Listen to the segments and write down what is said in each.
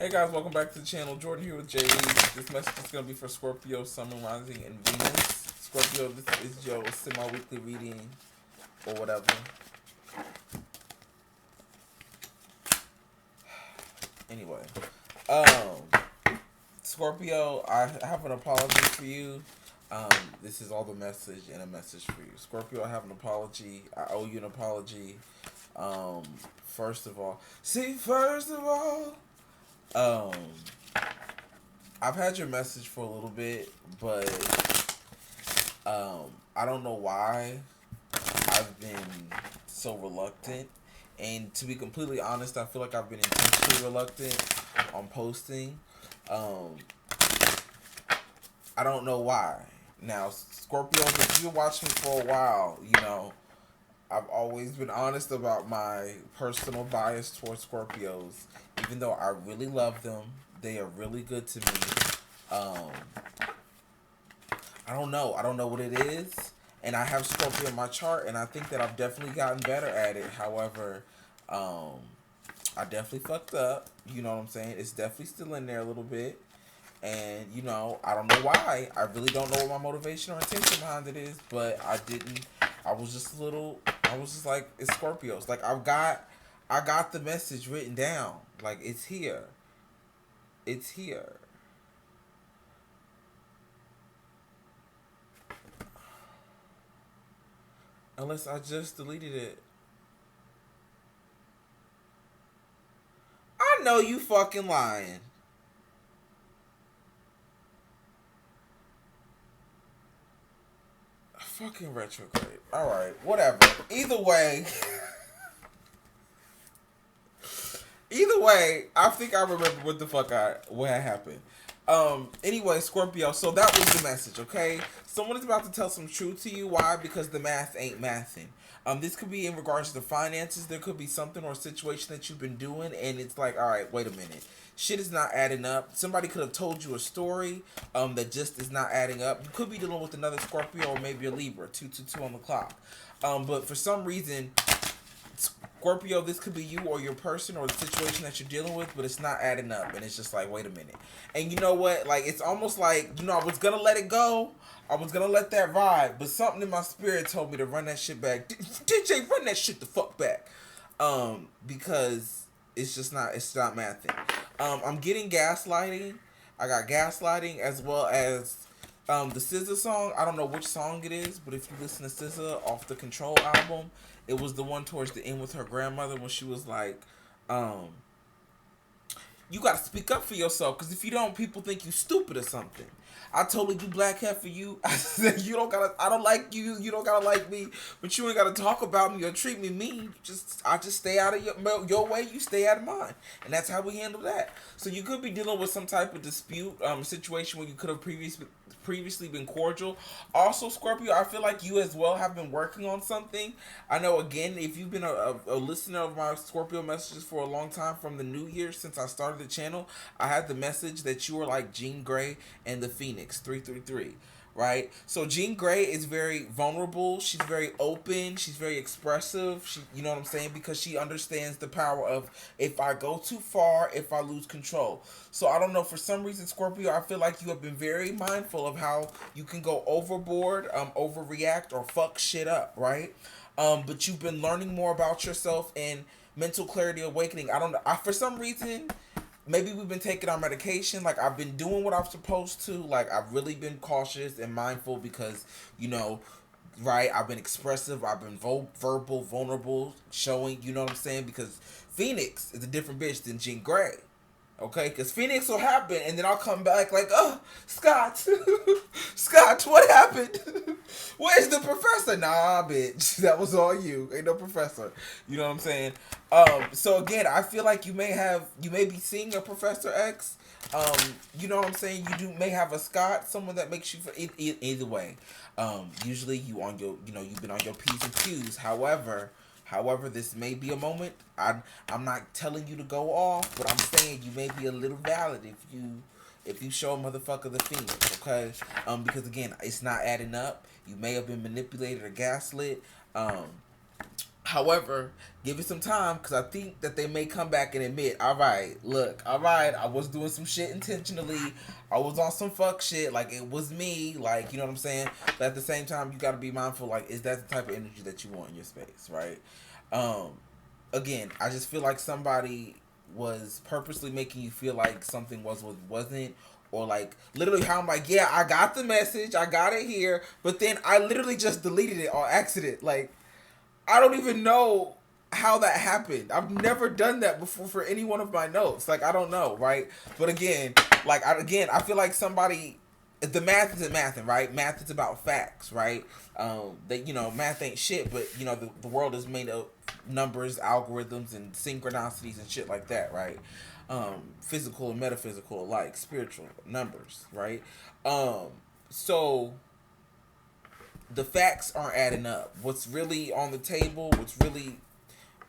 Hey guys, welcome back to the channel. Jordan here with Jhene. This message is going to be for Scorpio, Sun, Rising, and Venus. Scorpio, this is your semi-weekly reading or whatever. Anyway, Scorpio, I have an apology for you. This is all the message and a message for you. Scorpio, I have an apology. I owe you an apology. First of all, um, I've had your message for a little bit, but I don't know why I've been so reluctant. And to be completely honest, I feel like I've been intentionally reluctant on posting. Um, I don't know why. Now, Scorpios, if you watch me for a while, you know, I've always been honest about my personal bias towards Scorpios. Even though I really love them, they are really good to me. Um, I don't know. I don't know what it is. And I have Scorpio in my chart, and I think that I've definitely gotten better at it. However, I definitely fucked up. You know what I'm saying? It's definitely still in there a little bit. And, you know, I don't know why. I really don't know what my motivation or intention behind it is. But I didn't. I was just a little. I was just like, it's Scorpios. Like, I got the message written down. Like, it's here. It's here. Unless I just deleted it. I know you fucking lying. Fucking retrograde. Alright, whatever. Either way. Either way, I think I remember what had happened. Anyway, Scorpio, so that was the message, okay? Someone is about to tell some truth to you. Why? Because the math ain't mathing. This could be in regards to finances. There could be something or situation that you've been doing, and it's like, all right, wait a minute. Shit is not adding up. Somebody could have told you a story that just is not adding up. You could be dealing with another Scorpio or maybe a Libra, 222 on the clock. But for some reason, Scorpio, this could be you or your person or the situation that you're dealing with, but it's not adding up. And it's just like, wait a minute. And you know what? Like, it's almost like, you know, I was going to let it go. I was going to let that ride. But something in my spirit told me to run that shit back. DJ, run that shit the fuck back. Because it's not mathing. I'm getting gaslighting. I got gaslighting as well as the SZA song. I don't know which song it is, but if you listen to SZA off the Control album, it was the one towards the end with her grandmother when she was like, you gotta speak up for yourself, because if you don't, people think you stupid or something. I told you, black heifer, you. I said, you don't gotta. I don't like you. You don't gotta like me, but you ain't gotta talk about me or treat me mean. I just stay out of your way. You stay out of mine, and that's how we handle that. So you could be dealing with some type of dispute, situation where you could have previously been cordial. Also, Scorpio, I feel like you as well have been working on something. I know, again, if you've been a listener of my Scorpio messages for a long time, from the new year since I started the channel, I had the message that you were like Jean Grey and the Phoenix 333. Right? So Jean Grey is very vulnerable. She's very open. She's very expressive. You know what I'm saying? Because she understands the power of, if I go too far, if I lose control. So I don't know, for some reason, Scorpio, I feel like you have been very mindful of how you can go overboard, overreact, or fuck shit up, right? But you've been learning more about yourself and mental clarity awakening. I don't know. For some reason, maybe we've been taking our medication. Like, I've been doing what I'm supposed to. Like, I've really been cautious and mindful because, you know, right, I've been expressive. I've been verbal, vulnerable, showing, you know what I'm saying? Because Phoenix is a different bitch than Jean Grey. Okay, because Phoenix will happen, and then I'll come back like, oh, Scott, Scott, what happened? Where's the professor? Nah, bitch, that was all you. Ain't no professor. You know what I'm saying? So again, I feel like you may be seeing a Professor X. You know what I'm saying? May have a Scott, someone that makes you either way. Usually you've been on your P's and Q's. However, this may be a moment. I'm not telling you to go off, but I'm saying you may be a little valid if you show a motherfucker the Phoenix, okay? Because again, it's not adding up. You may have been manipulated or gaslit. However, give it some time because I think that they may come back and admit, all right, look, all right, I was doing some shit intentionally. I was on some fuck shit. Like, it was me. Like, you know what I'm saying? But at the same time, you got to be mindful, like, is that the type of energy that you want in your space, right? Um, Again, I just feel like somebody was purposely making you feel like something was what wasn't, or like literally how I'm like, yeah, I got the message, I got it here, but then I literally just deleted it on accident. Like, I don't even know how that happened. I've never done that before for any one of my notes. Like, I don't know, right? But again, like, I feel like somebody. The math isn't mathing, right? Math is about facts, right? That, you know, math ain't shit, but you know the world is made of numbers, algorithms, and synchronicities and shit like that, right? Physical and metaphysical alike, spiritual numbers, right? So the facts aren't adding up. What's really on the table, what's really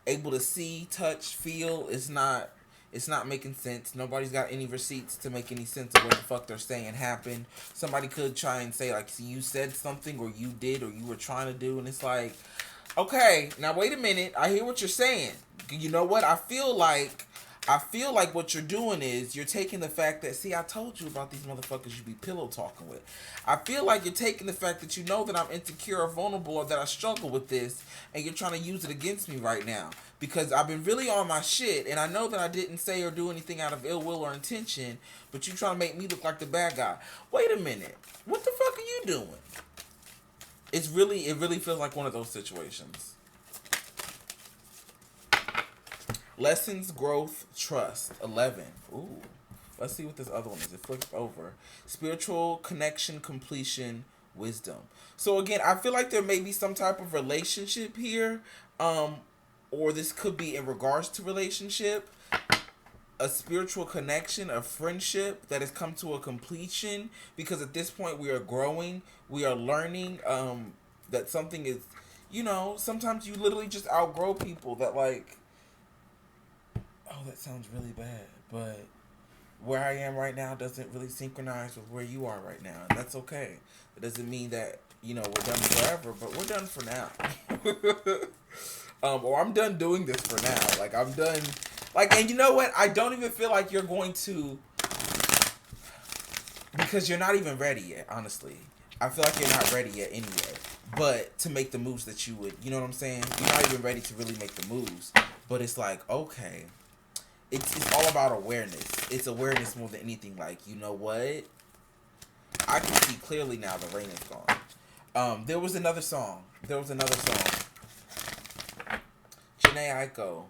able to see, touch, feel, it's not making sense. Nobody's got any receipts to make any sense of what the fuck they're saying happened. Somebody could try and say, like, see, you said something, or you did, or you were trying to do, and it's like, okay, now wait a minute. I hear what you're saying. You know what? I feel like what you're doing is you're taking the fact that, see, I told you about these motherfuckers you be pillow talking with. I feel like you're taking the fact that you know that I'm insecure or vulnerable or that I struggle with this, and you're trying to use it against me right now. Because I've been really on my shit, and I know that I didn't say or do anything out of ill will or intention, but you trying to make me look like the bad guy. Wait a minute. What the fuck are you doing? It really feels like one of those situations. Lessons, growth, trust. 11. Ooh. Let's see what this other one is. It flips over. Spiritual connection, completion, wisdom. So again, I feel like there may be some type of relationship here. Or this could be in regards to relationship. A spiritual connection, a friendship that has come to a completion. Because at this point we are growing. We are learning that something is, you know, sometimes you literally just outgrow people that like, oh, that sounds really bad, but where I am right now doesn't really synchronize with where you are right now, and that's okay. It doesn't mean that, you know, we're done forever, but we're done for now. Or I'm done doing this for now. Like, I'm done. Like, and you know what? I don't even feel like you're going to, because you're not even ready yet, honestly. I feel like you're not ready yet anyway. But to make the moves that you would, you know what I'm saying? You're not even ready to really make the moves. But it's like, okay. It's all about awareness. It's awareness more than anything. Like, you know what? I can see clearly now the rain is gone. There was another song. Jhene Aiko.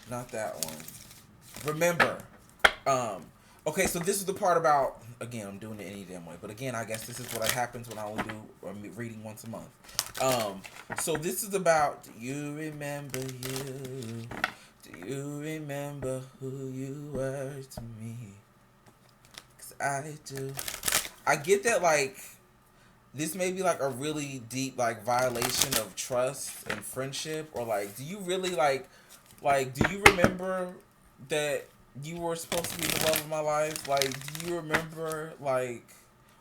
Not that one. Remember. Okay, so this is the part about, again, I'm doing it any damn way, but again, I guess this is what happens when I only do reading once a month. So this is about, do you remember you? Do you remember who you were to me? 'Cause I do. I get that, like, this may be like a really deep, like, violation of trust and friendship, or like, do you really like, do you remember that you were supposed to be the love of my life? Like, do you remember, like,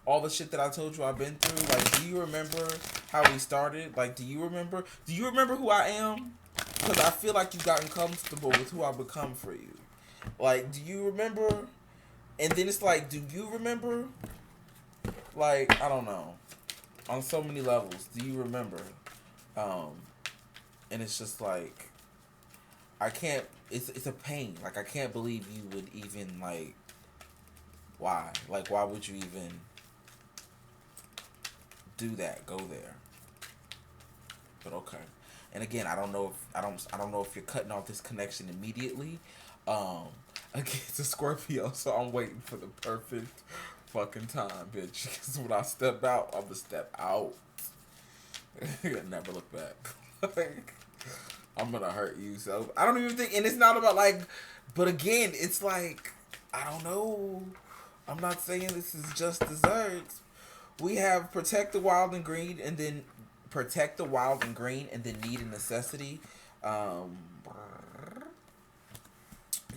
all the shit that I told you I've been through? Like, do you remember how we started? Like, do you remember who I am? Because I feel like you've gotten comfortable with who I've become for you. Like, do you remember? And then it's like, do you remember? Like, I don't know. On so many levels, do you remember? And it's just like, I can't, it's a pain. Like, I can't believe you would even, like, why? Like, why would you even do that? Go there. But okay. And again, I don't know if you're cutting off this connection immediately. Again, it's a Scorpio, so I'm waiting for the perfect fucking time, bitch. Because when I step out, I'm gonna step out. Never look back. Like, I'm gonna hurt you. So I don't even think, and it's not about like, but again, it's like, I don't know. I'm not saying this is just desserts. We have protect the wild and green, and then need and necessity.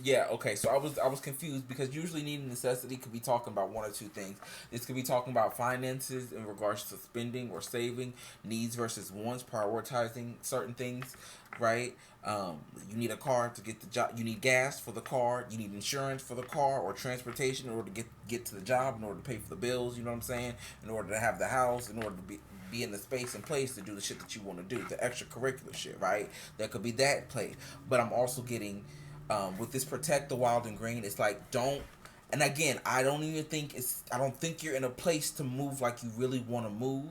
Yeah, okay. So I was confused because usually need and necessity could be talking about one or two things. This could be talking about finances in regards to spending or saving, needs versus wants, prioritizing certain things, right? You need a car to get the job. You need gas for the car. You need insurance for the car or transportation in order to get to the job, in order to pay for the bills. You know what I'm saying? In order to have the house, in order to be in the space and place to do the shit that you want to do, the extracurricular shit, right? That could be that play. But I'm also getting with this protect the wild and green. It's like don't. And again, I don't even think it's. I don't think you're in a place to move like you really want to move.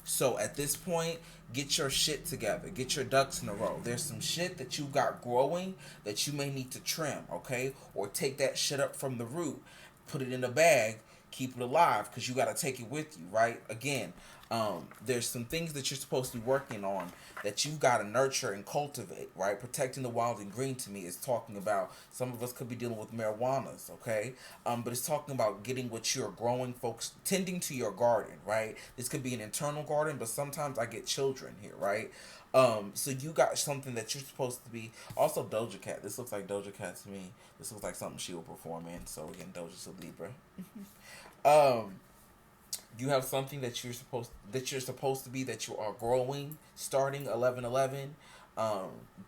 So at this point, get your shit together. Get your ducks in a row. There's some shit that you got growing that you may need to trim, okay? Or take that shit up from the root, put it in a bag, keep it alive, because you got to take it with you, right? Again, there's some things that you're supposed to be working on that you've got to nurture and cultivate, right? Protecting the wild and green to me is talking about some of us could be dealing with marijuanas, okay? But it's talking about getting what you're growing, folks, tending to your garden, right? This could be an internal garden, but sometimes I get children here, right? So you got something that you're supposed to be. Also, Doja Cat. This looks like Doja Cat to me. This looks like something she will perform in. So again, Doja's a Libra. um, you have something that you're supposed to be, that you are growing, starting 1111,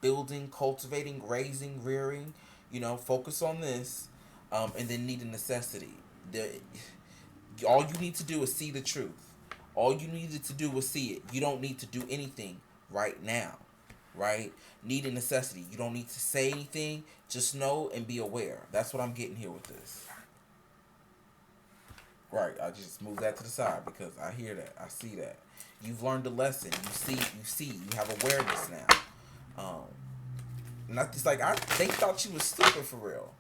building, cultivating, raising, rearing. Focus on this, and then need a necessity. All you need to do is see the truth. All you needed to do was see it. You don't need to do anything right now, right? Need a necessity. You don't need to say anything. Just know and be aware. That's what I'm getting here with this. Right. I just move that to the side because I hear that. I see that. You've learned a lesson. You have awareness now. Not just like they thought you was stupid for real.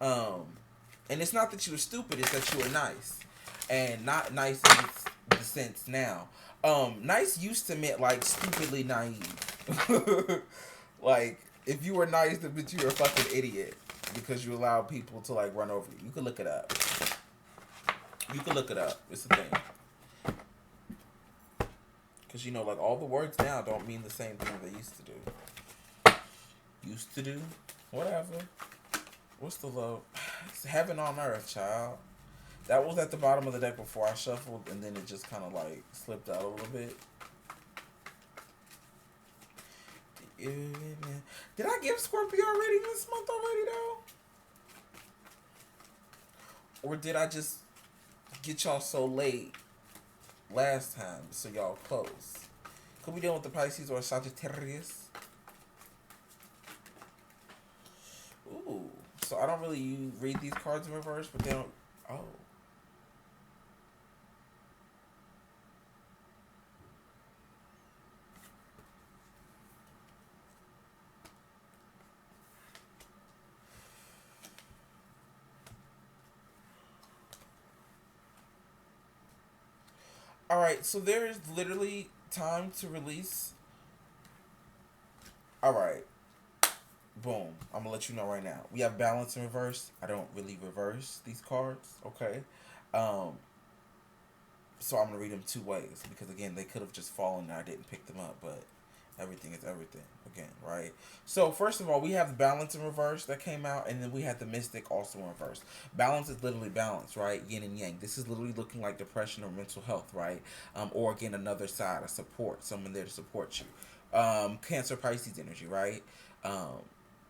Um, and it's not that you were stupid, it's that you were nice. And not nice in the sense now. Nice used to mean like stupidly naive. Like if you were nice, that meant you were a fucking idiot because you allowed people to like run over you. You can look it up. You can look it up. It's a thing. Because, like, all the words now don't mean the same thing they used to do. Used to do? Whatever. What's the love? It's heaven on earth, child. That was at the bottom of the deck before I shuffled, and then it just kind of, like, slipped out a little bit. Did I give Scorpio a reading this month already, though? Or did I just get y'all so late last time so y'all close? Could we deal with the Pisces or Sagittarius? Ooh. So I don't really read these cards in reverse, but they don't. Oh. Alright, so there is literally time to release. Alright. Boom. I'm gonna let you know right now. We have balance in reverse. I don't really reverse these cards, okay? Um, so I'm gonna read them two ways because again they could have just fallen and I didn't pick them up, but everything is everything again, right? So first of all, we have the balance in reverse that came out, and then we had the mystic also in reverse. Balance is literally balance, right? Yin and yang. This is literally looking like depression or mental health, right? Or again another side, a support, someone there to support you. Cancer, Pisces energy, right? Um,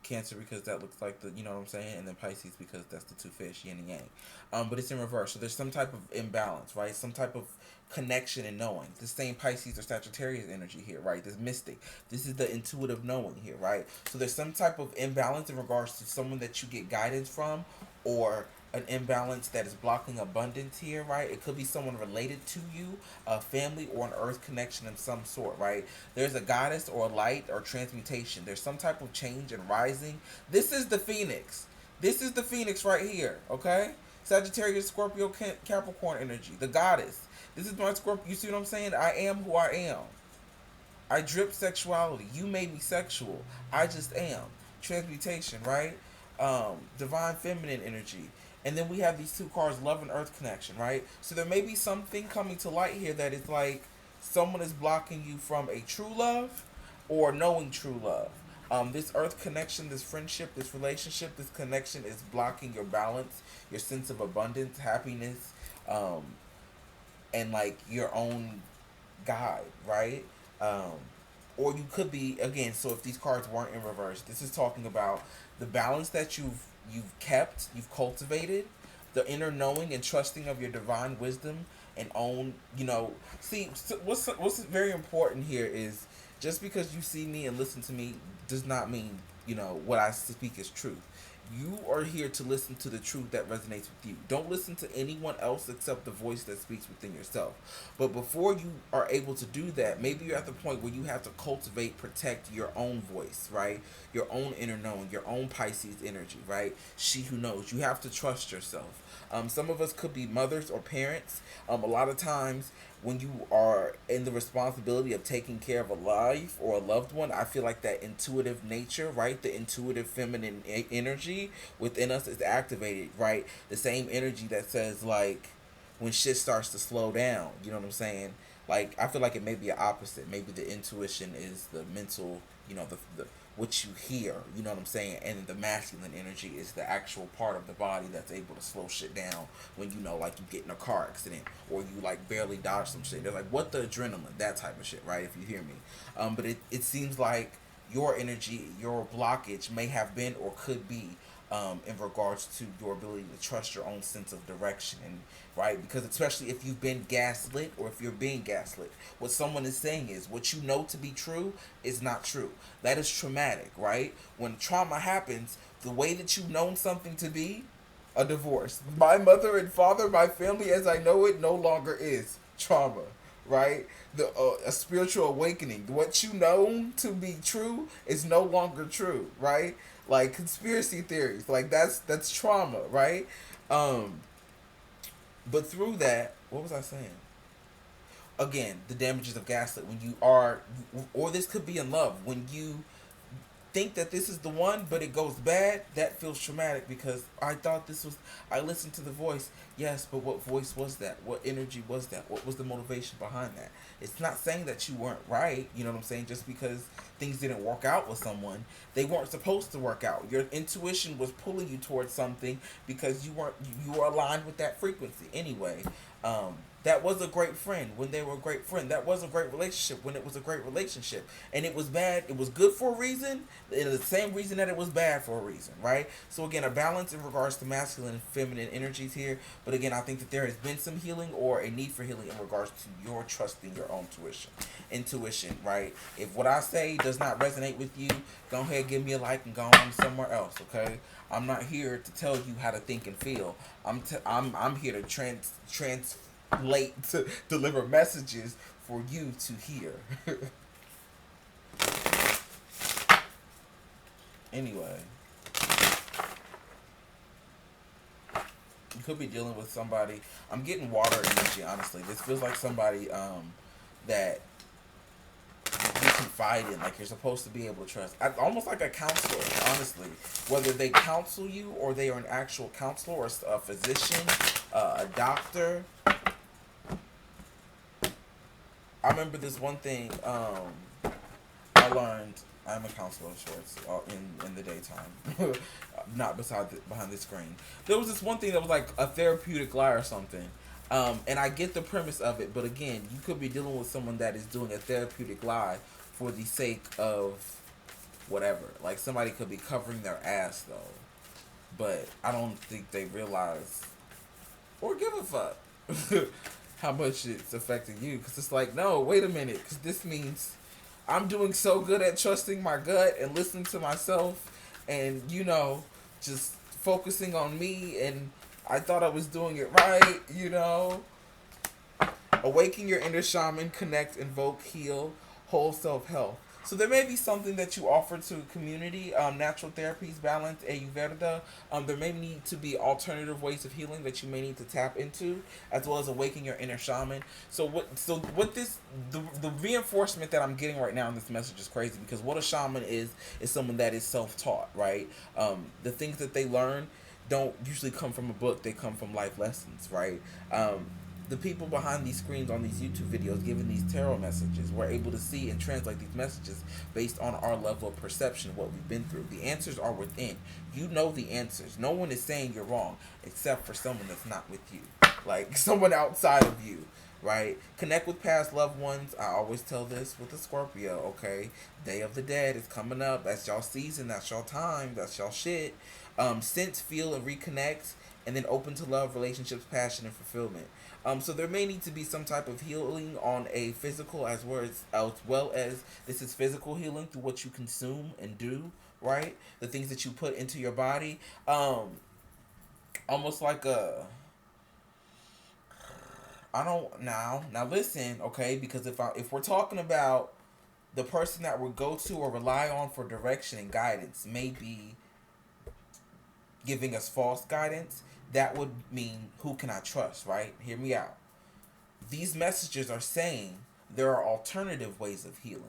Cancer because that looks like the, you know what I'm saying, and then Pisces because that's the two fish, yin and yang. But it's in reverse, so there's some type of imbalance, right? Some type of connection and knowing. The same Pisces or Sagittarius energy here, right? This mystic. This is the intuitive knowing here, right? So there's some type of imbalance in regards to someone that you get guidance from, or an imbalance that is blocking abundance here, right? It could be someone related to you, a family, or an earth connection of some sort, right? There's a goddess or a light or transmutation. There's some type of change and rising. This is the phoenix. This is the phoenix right here, okay? Sagittarius, Scorpio, Capricorn energy. The goddess. This is my Scorpio. You see what I'm saying? I am who I am. I drip sexuality. You made me sexual. I just am. Transmutation, right? Divine feminine energy. And then we have these two cards, love and earth connection, right? So there may be something coming to light here that is like someone is blocking you from a true love or knowing true love. This earth connection, this friendship, this relationship, this connection is blocking your balance, your sense of abundance, happiness, um, and like your own guide, right? Um, or you could be again. So if these cards weren't in reverse, this is talking about the balance that you've kept, you've cultivated, the inner knowing and trusting of your divine wisdom and own. See, what's very important here is just because you see me and listen to me does not mean what I speak is truth. You are here to listen to the truth that resonates with you. Don't listen to anyone else except the voice that speaks within yourself. But before you are able to do that, maybe you're at the point where you have to cultivate, protect your own voice, right? Your own inner knowing, your own Pisces energy, right? She who knows. You have to trust yourself. Some of us could be mothers or parents. A lot of times, when you are in the responsibility of taking care of a life or a loved one, I feel like that intuitive nature, right? The intuitive feminine energy within us is activated, right? The same energy that says, like, when shit starts to slow down, you know what I'm saying? Like, I feel like it may be an opposite. Maybe the intuition is the mental, the what you hear, you know what I'm saying? And the masculine energy is the actual part of the body that's able to slow shit down when like you get in a car accident or you like barely dodge some shit. They're like, what the adrenaline, that type of shit, right? If you hear me. But it seems like your energy, your blockage may have been or could be in regards to your ability to trust your own sense of direction, and right, because especially if you've been gaslit or if you're being gaslit, what someone is saying is what you know to be true is not true. That is traumatic, right? When trauma happens, the way that you've known something to be, a divorce, my mother and father, my family as I know it no longer is trauma, right? The a spiritual awakening, what you know to be true is no longer true, right? Like conspiracy theories, like that's trauma, right? um but through that, what was I saying? Again, the damages of gaslit, when you are, or this could be in love, when you think that this is the one, but it goes bad, that feels traumatic because I thought this was, I listened to the voice. Yes, but what voice was that? What energy was that? What was the motivation behind that? It's not saying that you weren't right, you know what I'm saying? Just because things didn't work out with someone, they weren't supposed to work out. Your intuition was pulling you towards something because you were aligned with that frequency anyway. That was a great friend when they were a great friend. That was a great relationship when it was a great relationship. And it was bad. It was good for a reason. And the same reason that it was bad for a reason, right? So again, a balance in regards to masculine and feminine energies here. But again, I think that there has been some healing or a need for healing in regards to your trusting your own intuition, right? If what I say does not resonate with you, go ahead, give me a like and go on somewhere else, okay? I'm not here to tell you how to think and feel. I'm here to translate, to deliver messages for you to hear. Anyway, you could be dealing with somebody. I'm getting water energy. Honestly, this feels like somebody that you confide in, like you're supposed to be able to trust. Almost like a counselor, honestly. Whether they counsel you or they are an actual counselor or a physician, a doctor. I remember this one thing I learned. I'm a counselor of sorts in the daytime, not behind the screen. There was this one thing that was like a therapeutic lie or something. And I get the premise of it, but again, you could be dealing with someone that is doing a therapeutic lie for the sake of whatever. Like somebody could be covering their ass though, but I don't think they realize or give a fuck how much it's affecting you. Because it's like, no, wait a minute, because this means I'm doing so good at trusting my gut and listening to myself and, just focusing on me, and I thought I was doing it right. Awaken your inner shaman, connect, invoke, heal, whole self-health. So there may be something that you offer to a community, natural therapies, balance, Ayurveda. There may need to be alternative ways of healing that you may need to tap into, as well as awaken your inner shaman. The reinforcement that I'm getting right now in this message is crazy, because what a shaman is someone that is self-taught, right? The things that they learn don't usually come from a book; they come from life lessons, right? the people behind these screens on these YouTube videos giving these tarot messages, we're able to see and translate these messages based on our level of perception of what we've been through. The answers are within. You know the answers. No one is saying you're wrong except for someone that's not with you. Like someone outside of you, right? Connect with past loved ones. I always tell this with the Scorpio, okay? Day of the Dead is coming up. That's y'all season. That's y'all time. That's y'all shit. Sense, feel, and reconnect, and then open to love, relationships, passion, and fulfillment. So there may need to be some type of healing on a physical as well as this is physical healing through what you consume and do, right? The things that you put into your body. Almost like a I don't now listen, okay, because if we're talking about the person that we go to or rely on for direction and guidance may be giving us false guidance, that would mean who can I trust, right? Hear me out. These messages are saying there are alternative ways of healing.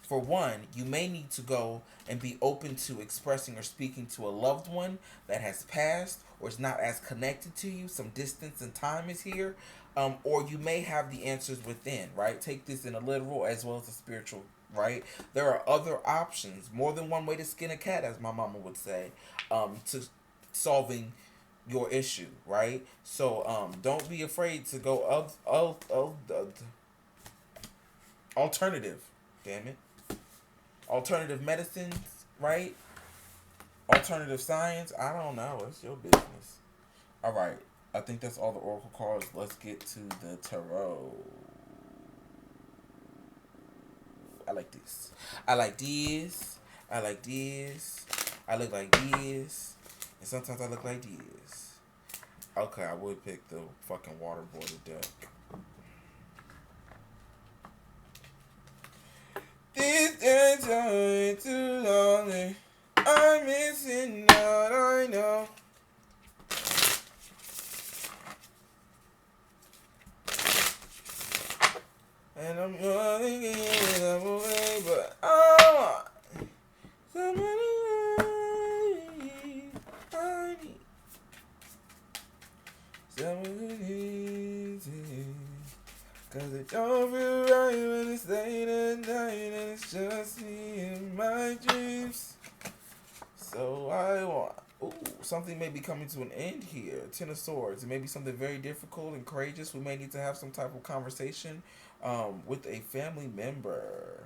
For one, you may need to go and be open to expressing or speaking to a loved one that has passed or is not as connected to you. Some distance and time is here. Or you may have the answers within, right? Take this in a literal as well as a spiritual, right? There are other options, more than one way to skin a cat, as my mama would say, to solving your issue, right? So don't be afraid to go alternative, damn it, alternative medicines, right? Alternative science. I don't know. It's your business. All right. I think that's all the oracle cards. Let's get to the tarot. I like this. I like this. I like this. I look like this. And sometimes I look like this. Okay, I would pick the fucking waterboarded deck. This is going too long. I'm missing out, I know. And I'm running in away, but I want somebody I need. Someone who needs it. Cause it don't feel right when it's late at night and it's just me and my dreams. So I want, something may be coming to an end here. Ten of Swords. It may be something very difficult and courageous. We may need to have some type of conversation with a family member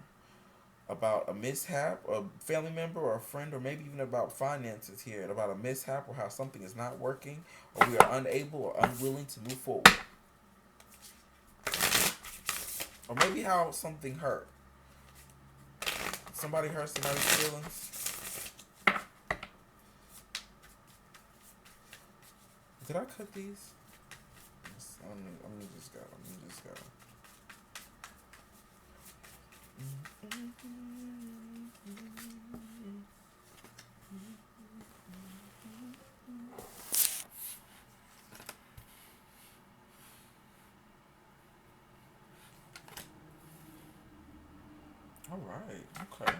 about a mishap, a family member or a friend, or maybe even about finances here, about a mishap or how something is not working, or we are unable or unwilling to move forward. Or maybe how something hurt. Somebody hurt somebody's feelings. Did I cut these? I'm just go. All right. Okay.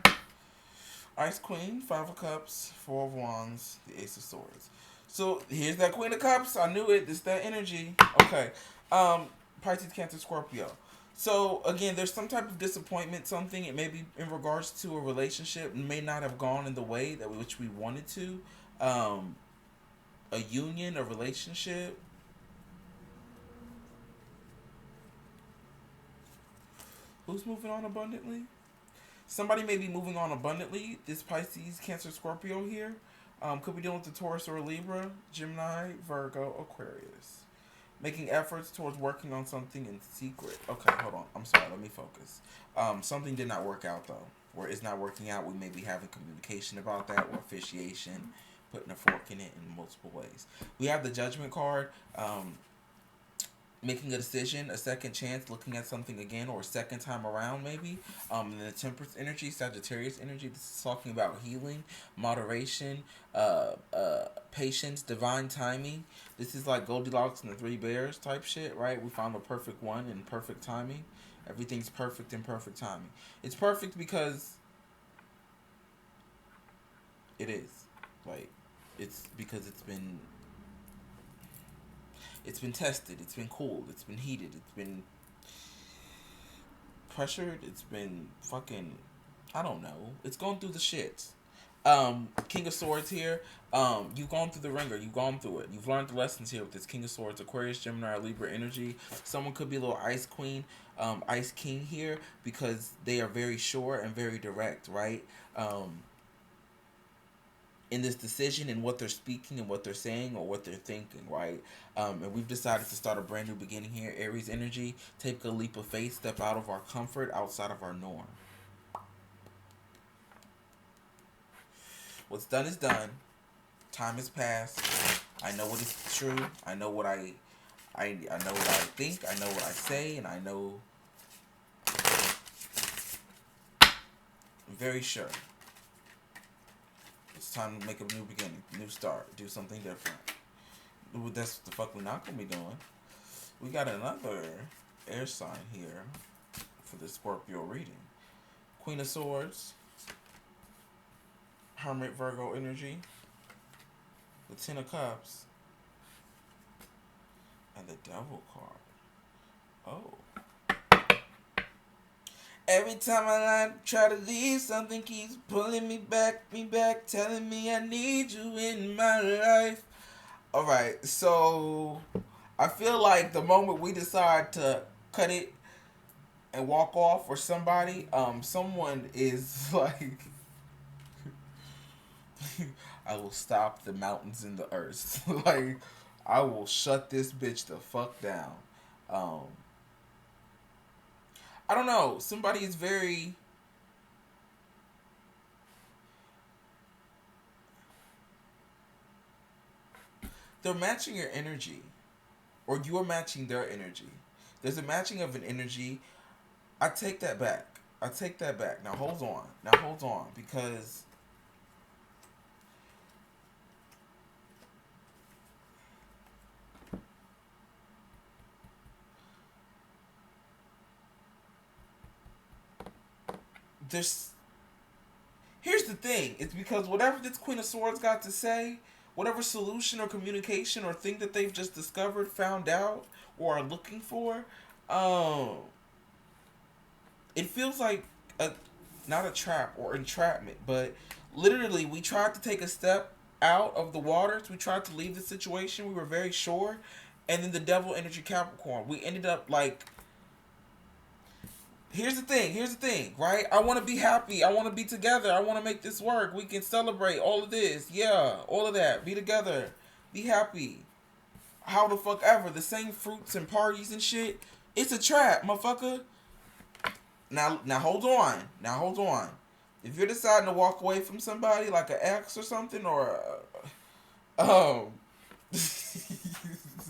Ice Queen, Five of Cups, Four of Wands, the Ace of Swords. So here's that Queen of Cups. I knew it. It's that energy. Okay. Pisces, Cancer, Scorpio. So again, there's some type of disappointment. Something it may be in regards to a relationship may not have gone in the way that which we wanted to. A union, a relationship. Who's moving on abundantly? Somebody may be moving on abundantly. This Pisces, Cancer, Scorpio here. Could be dealing with the Taurus or a Libra, Gemini, Virgo, Aquarius. Making efforts towards working on something in secret. Okay, hold on. I'm sorry. Let me focus. Something did not work out, though. Where it's not working out, we may be having communication about that or officiation, putting a fork in it in multiple ways. We have the Judgment card. Making a decision, a second chance, looking at something again, or a second time around, maybe. And the Temperance energy, Sagittarius energy. This is talking about healing, moderation, patience, divine timing. This is like Goldilocks and the Three Bears type shit, right? We found the perfect one in perfect timing. Everything's perfect in perfect timing. It's perfect because it is. Like, it's because it's been... It's been tested. It's been cooled. It's been heated. It's been pressured. It's been fucking, I don't know. It's going through the shits. King of Swords here. You've gone through the ringer. You've gone through it. You've learned the lessons here with this King of Swords, Aquarius, Gemini, Libra energy. Someone could be a little Ice Queen, Ice King here because they are very sure and very direct, right? In this decision and what they're speaking and what they're saying or what they're thinking, right? And we've decided to start a brand new beginning here. Aries energy, take a leap of faith, step out of our comfort, outside of our norm. What's done is done. Time has passed. I know what is true. I know what I know what I think. I know what I say, and I know. I'm very sure. It's time to make a new beginning, new start, do something different. That's what the fuck we're not gonna be doing. We got another air sign here for the Scorpio reading. Queen of Swords. Hermit Virgo energy, the Ten of Cups, and the Devil card. Oh. Every time I try to leave, something keeps pulling me back, telling me I need you in my life. Alright, so I feel like the moment we decide to cut it and walk off for somebody, someone is like, I will stop the mountains and the earth. Like, I will shut this bitch the fuck down. I don't know. Somebody is very... They're matching your energy. Or you're matching their energy. There's a matching of an energy. I take that back. Now hold on. Because... Here's the thing. It's because whatever this Queen of Swords got to say, whatever solution or communication or thing that they've just discovered, found out, or are looking for, it feels like not a trap or entrapment, but literally we tried to take a step out of the waters. We tried to leave the situation. We were very sure, and then the Devil energy Capricorn. We ended up like... Here's the thing, right? I want to be happy. I want to be together. I want to make this work. We can celebrate all of this. Yeah, all of that. Be together. Be happy. How the fuck ever. The same fruits and parties and shit. It's a trap, motherfucker. Now hold on. If you're deciding to walk away from somebody, like an ex or something, or... now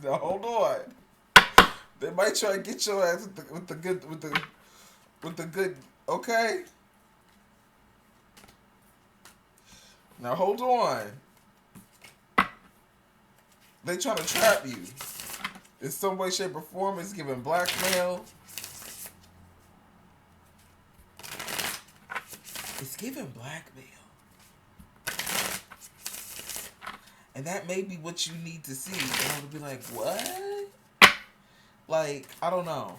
hold on. They might try to get your ass with the good, okay? Now hold on. They trying to trap you. In some way, shape, or form, it's giving blackmail. It's giving blackmail. And that may be what you need to see in order to be like, what? Like, I don't know.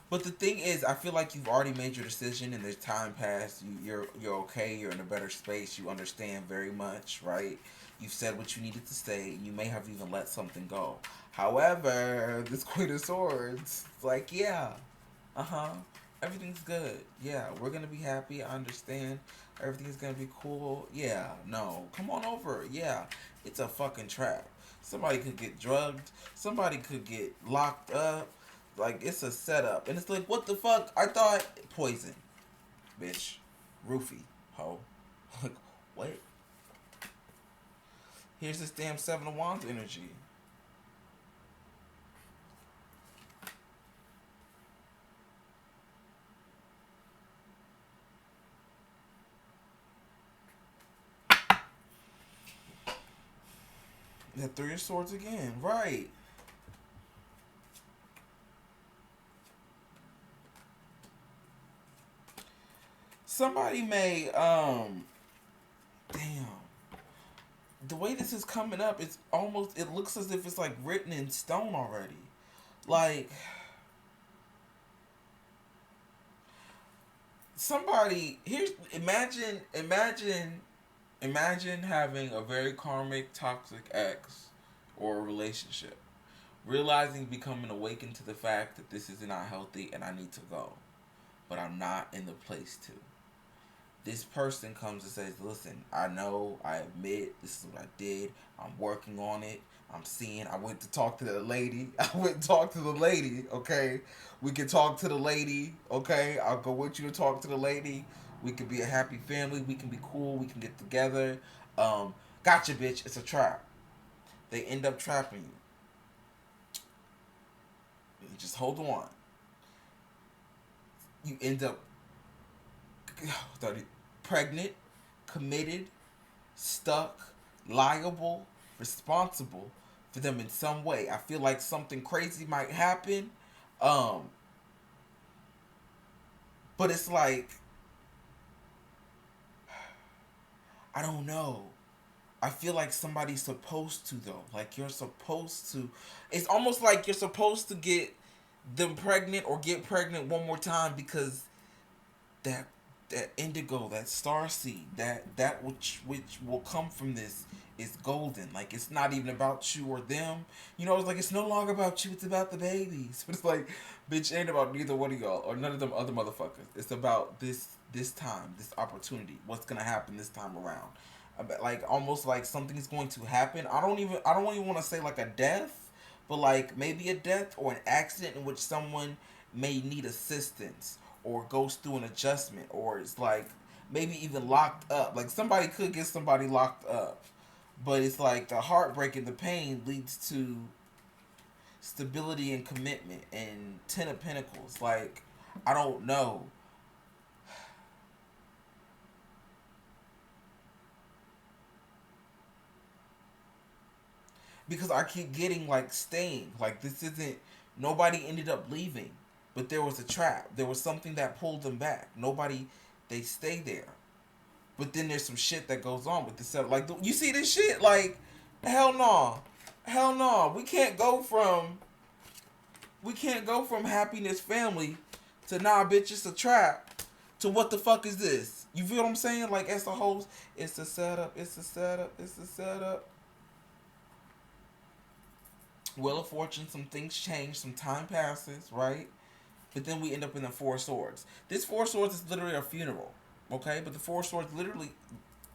But the thing is, I feel like you've already made your decision and there's time passed. You're okay. You're in a better space. You understand very much, right? You've said what you needed to say. You may have even let something go. However, this Queen of Swords, it's like, yeah, everything's good. Yeah, we're going to be happy. I understand. Everything's going to be cool. Yeah, no, come on over. Yeah, it's a fucking trap. Somebody could get drugged. Somebody could get locked up. Like, it's a setup. And it's like, what the fuck? I thought poison. Bitch. Roofie. Ho. Like, what? Here's this damn Seven of Wands energy. That Three of Swords again. Right. Somebody may damn. The way this is coming up, it's almost, it looks as if it's like written in stone already. Like, somebody, here's, imagine having a very karmic, toxic ex or a relationship. Realizing, becoming awakened to the fact that this is not healthy and I need to go. But I'm not in the place to. This person comes and says, listen, I know, I admit, this is what I did. I'm working on it. I'm seeing, I went to talk to the lady. I went and talked to the lady, okay? We can talk to the lady, okay? I'll go with you to talk to the lady. We can be a happy family. We can be cool. We can get together. Gotcha, bitch. It's a trap. They end up trapping you. Just hold on. You end up pregnant, committed, stuck, liable, responsible for them in some way. I feel like something crazy might happen. But it's like, I don't know. I feel like somebody's supposed to, though. Like, you're supposed to. It's almost like you're supposed to get them pregnant or get pregnant one more time, because that indigo, that star seed, that which will come from this is golden. Like, it's not even about you or them. You know, it's like, it's no longer about you, it's about the babies. But it's like, bitch, ain't about neither one of y'all or none of them other motherfuckers. It's about this time, this opportunity. What's gonna happen this time around? Like, almost like something's going to happen. I don't even want to say like a death, but like maybe a death or an accident in which someone may need assistance or goes through an adjustment, or it's like maybe even locked up. Like, somebody could get somebody locked up, but it's like the heartbreak and the pain leads to stability and commitment and Ten of Pentacles. Like, I don't know. Because I keep getting like staying. Like, this isn't, nobody ended up leaving, but there was a trap. There was something that pulled them back. Nobody, they stay there. But then there's some shit that goes on with the set. Like, you see this shit? Like, hell no. Hell no. We can't go from happiness family to, nah, bitch, it's a trap, to what the fuck is this? You feel what I'm saying? Like, as a host, it's a setup, it's a setup, it's a setup. Wheel of Fortune, some things change, some time passes, right? But then we end up in the Four Swords. This Four Swords is literally a funeral, okay? But the Four Swords literally,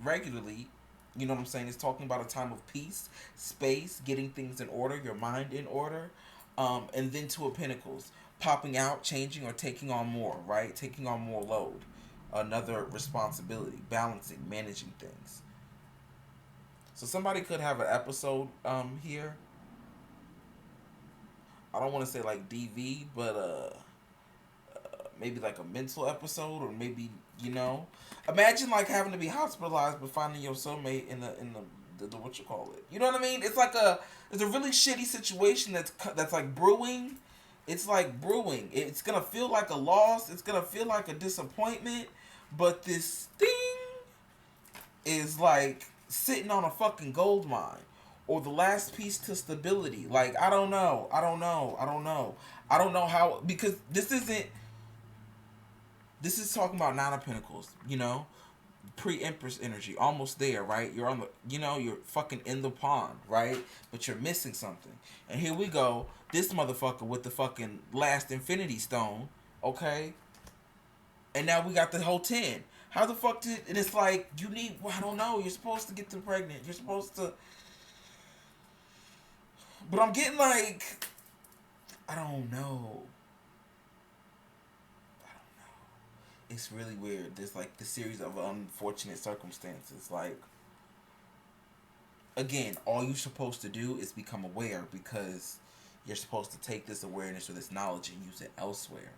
regularly, you know what I'm saying, is talking about a time of peace, space, getting things in order, your mind in order. And then Two of Pentacles, popping out, changing, or taking on more, right? Taking on more load. Another responsibility, balancing, managing things. So somebody could have an episode here. I don't want to say like DV, but maybe like a mental episode, or maybe, you know, imagine like having to be hospitalized but finding your soulmate in the what you call it. You know what I mean? It's like it's a really shitty situation that's like brewing. It's like brewing. It's gonna feel like a loss. It's gonna feel like a disappointment. But this thing is like sitting on a fucking gold mine, or the last piece to stability. Like, I don't know. I don't know how, because this is talking about Nine of Pentacles, you know? Pre-Empress energy, almost there, right? You're on the, you know, you're fucking in the pond, right? But you're missing something. And here we go, this motherfucker with the fucking last Infinity Stone, okay? And now we got the whole 10. How the fuck did, and it's like, you need, well, I don't know, you're supposed to get them pregnant. You're supposed to, but I'm getting like, I don't know. It's really weird. There's like the series of unfortunate circumstances. Like, again, all you're supposed to do is become aware, because you're supposed to take this awareness or this knowledge and use it elsewhere.